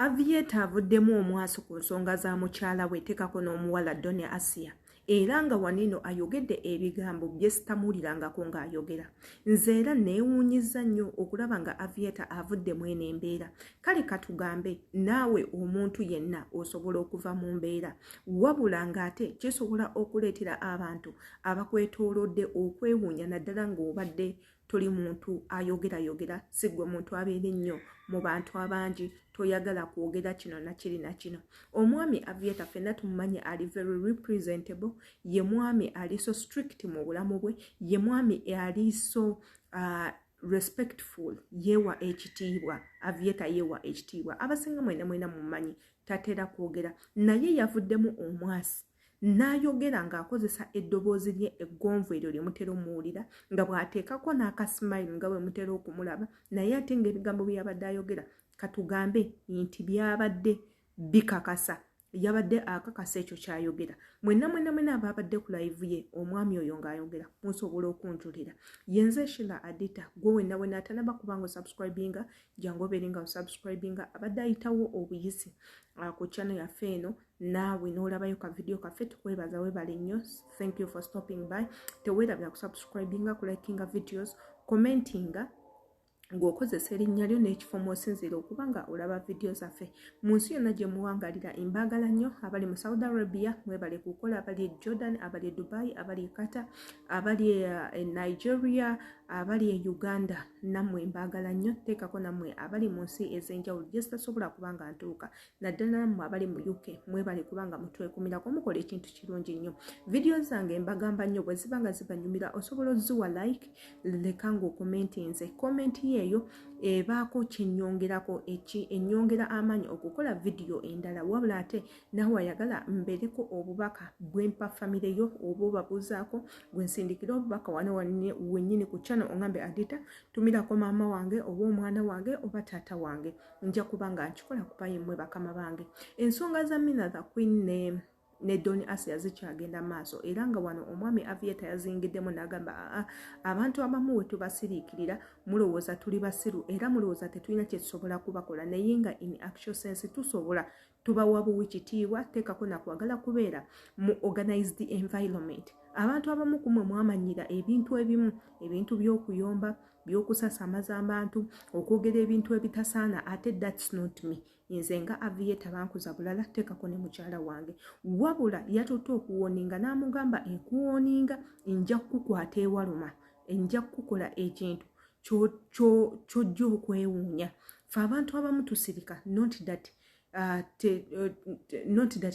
Avieta avuddemu omwaso ku nsonga za mukyala we tekako n'omuwala Doni Asia era nga Wanino ayogedde ebigambo bye sitamulirangako ng'ayogera. Nze era neewuunyiza nnyo okulaba nga Avieta avuddemu eno embeera. Kale katugambe naawe omuntu yenna osobola okuva mu mbeera wabula ng'ate kisobola okuleetera abantu abakwetoolodde okwewuunya naddala ng'obadde toli muntu ayogera si gwe muntu abeera ennyo mu bantu abangi toyagala kwogera kino na kiri na kino. Omwami Avieta ffenna tumumanyi ali very representable, ye mwami ali so strict mu bulamu bwe, ye mwami ali so respectful, yewa ekitiibwa. Avieta yewa ekitiibwa. Abasinga mwena mumanyi tatera kwogera naye yavuddemu omwasi n'ayogera ng'akozesa eddoboozi lye eggonvu eryo lye mutera omuwulira nga bw'ateekako n'akasimayiro nga bwe mutera okumulaba naye ate ng'ebigambo bye yabadde ayogera katugambe nti byabadde bikakasa, yabadde akakasa ekyo kyayogera. Mwenna ababadde ku live ye omwami oyo ng'ayogera musobola okunjulira. Yenze Sheila Adita gwe wenna atanaba kubanga osubscribinga jangu obeere nga osubscribinga abadde ayitawo obuyisi ku channel yaffe eno naawe n'olabayo ka video kaffe tukwebaza webale nnyo. Thank you for stopping by. Teweerabira kusubscribinga, kulikinga videos, commentinga ng'okozesa erinnya lyo n'ekifo mw'osinziira okuba nga olaba video zaffe. Mu nsi yonna gye muwangalira mbaagala nnyo. Abali mu Saudi Arabia mwebale kukola, abali e Jordan, abali e Dubai, abali e Qatar, abali e Nigeria, abali e Uganda, nammwe mbaagala nnyo. Teekako nammwe abali mu nsi ez'enjawulo gye zitasobola kuba nga ntuuka, naddala nammwe abali mu UK mwebale kubanga mutwekumirako mukola ekintu kirungi nnyo. Video zange mbagamba nnyo bwe ziba nga zibanyumira osobola oziwa like, leka ng'okomentinze. Komenti eyo ebaako kyennyongerako ennyongera amaanyi okukola video endala wabula ate nawe wayagala mbeereko obubaka bwempa famire yo oba obabuuzaako gwe nsindikira obubaka wano wennyini ku channel ongambe Adita tumirako maama wange oba omwana wange oba taata wange nja kuba nga nkikola kuba yemmwe bakama bange. Ensonga za Mina the Queen ne Doni Asia zikyagenda maaso era nga wano omwami Avieta yazingiddemu n'agamba abantu abamu we tubasiriikirira mulowooza tuli basiru era mulowooza tetulina kye tusobola kubakola naye nga in actual sense tusobola tubawa buwi kitiibwa. Teekako nakwagala kubeera mu organized environment. Abantu abamu kumwe mwamanyira ebintu ebimu, ebintu by'okuyomba, by'okusasamaza abantu, okwogera ebintu ebitasaana ate that's not me. Nze nga Avieta bankuza bulala teekako ne mukyala wange wabula yatutte okuwooninga n'amugamba enkuwooninga nja kukukwata ewaluma, nja kukukola ekintu ky'ojja okwewuunya. Ffe abantu abamu tusirika not that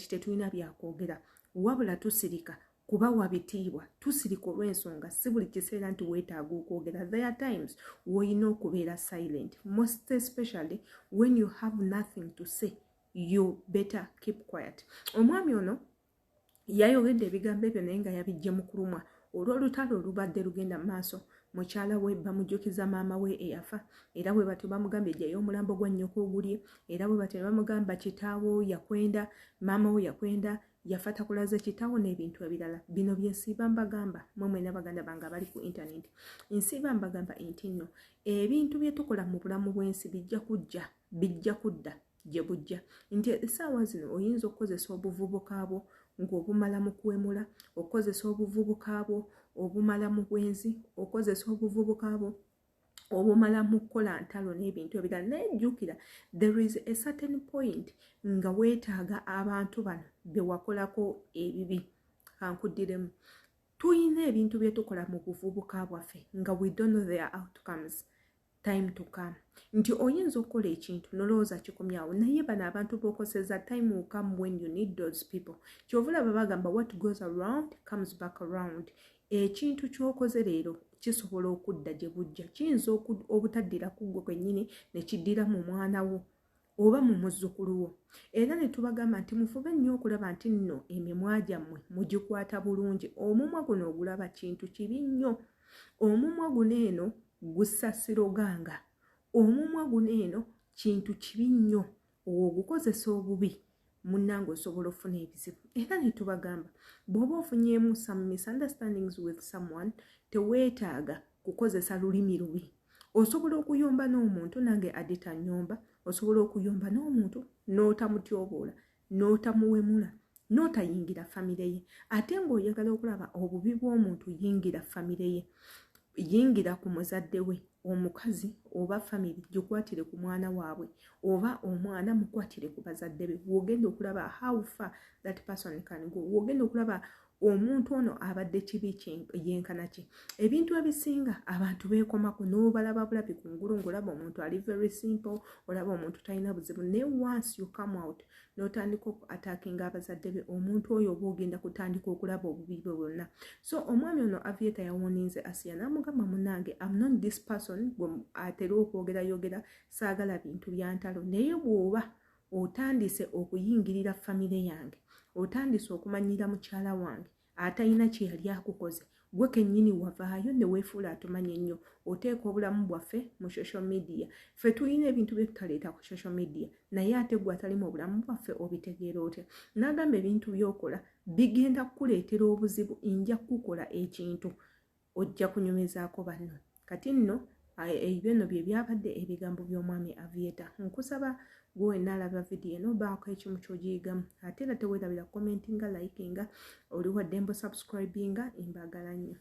tetulina byakwogera wabula tusirika kubawa bitiibwa, tusirika olw'ensonga si buli kiseera nti weetaaga okwogera. There are times woyina okubeera silent, most especially when you have nothing to say, you better keep quiet. Omwami ono yayogedde ebigambo ebyo naye nga yabijje mu kulumwa olw'olutalo olubadde lugenda mu maaso. Mukyala we bamujjukiza maama we eyafa era bwe batyo bamugambye ejjayo omulambo gwa nnyoko ogulye era bwe batyo bamugamba kitaawo yakwenda, maama we yakwenda, yafa takulaze kitaawo n'ebintu ebirala. Bino bye nsiiba mbagamba mmwe n'abaganda bange abali ku internet. Nsiiba mbagamba nti nno ebintu bye tukola mu bulamu bw'ensi bijja kudda gye bujja. Nti essaawa zino oyinza okukozesa obuvubuka bwo ng'obumala mu kuwemula, okozesa obuvubuka bwo obumala mu bwenzi, okozesa obuvubuka bwo obumala mu kukola ntalo n'ebintu ebirala. Naye jjukira there is a certain point nga weetaaga abantu bano be wakolako ebibi. Kankuddiremu tuyina ebintu bye tukola mu buvubuka bwaffe nga we don't know their outcomes. Time to come. Nti oyinza okukola ekintu nolowooza kikomyawo naye bano abantu b'okoseza time will come when you need those people. Kyovulaba bagamba what goes around comes back around. Ekintu ky'okoze leero kisobola okudda gye bujja. Kiyinza obutaddira ku ggwe kwennyini ne kiddira mu mwana wo oba mu muzzukulu wo. Era ne tubagamba nti mufube nnyo okulaba nti nno emimwa gyammwe mugikwata bulungi. Omumwa guno ogulaba kintu kibi nnyo. Omumwa guno eno gussa siroganga. Omumwa guno eno kintu kibi nnyo. Ogukozesa obubi munnange osobola ofuna ebizibu. Era ne tubagamba bw'oba ofunyeemu some misunderstandings with someone teweetaaga kukozesa lulimi lubi. Osobola okuyomba n'omuntu nange Adita nnyomba osobola okuyomba n'omuntu n'otamutyoboola n'otamuwemula n'otayingira famire ye. Ate ng'oyagala okulaba obubi bw'omuntu, yingira famire ye, yingira ku muzadde we, omukazi oba famire gikwatire ku mwana waabwe, oba omwana mukwatire ku bazadde be. Wogenda okulaba how far that person can go. Wogenda okulaba omuntu ono abadde kibi yenkana ki. Ebintu ebisinga abantu beekomako n'obalaba bulabi ku ngulu, ng'olaba omuntu ali very simple, olaba omuntu talina buzibu, naye once you come out n'otandika attackinga abazadde be, omuntu oyo oba ogenda kutandika okulaba obubi bwe bwonna. So omwami ono Aviator yawoninze Asia n'amugamba, munnange, I'm not this person atera okwogera saagala bintu bya ntalo, naye bw'oba otandise okuyingirira famire yange, otandise okumanyira mukyala wange atalina kye yali akukoze, gwe kennyini wavaayo ne weefuula atumanyi ennyo, oteeka obulamu bwaffe mu social media. Ffe tulina ebintu bye tutaleeta ku social media, naye ate gwe atali mu bulamu bwaffe obitegeera otya? N'agamba ebintu by'okola bigenda kukuleetera obuzibu, nja kukola ekintu ojja kunyumizaako banno. Kati nno ebyo nno bye byabadde ebigambo by'omwami Aviator. Nkusaba gwe nalaba video eno baako ekimu ky'ogiyigamu, ate era teweerabira commentinga, likinga, oli wa ddembo subscribinga, imbagala nnyo.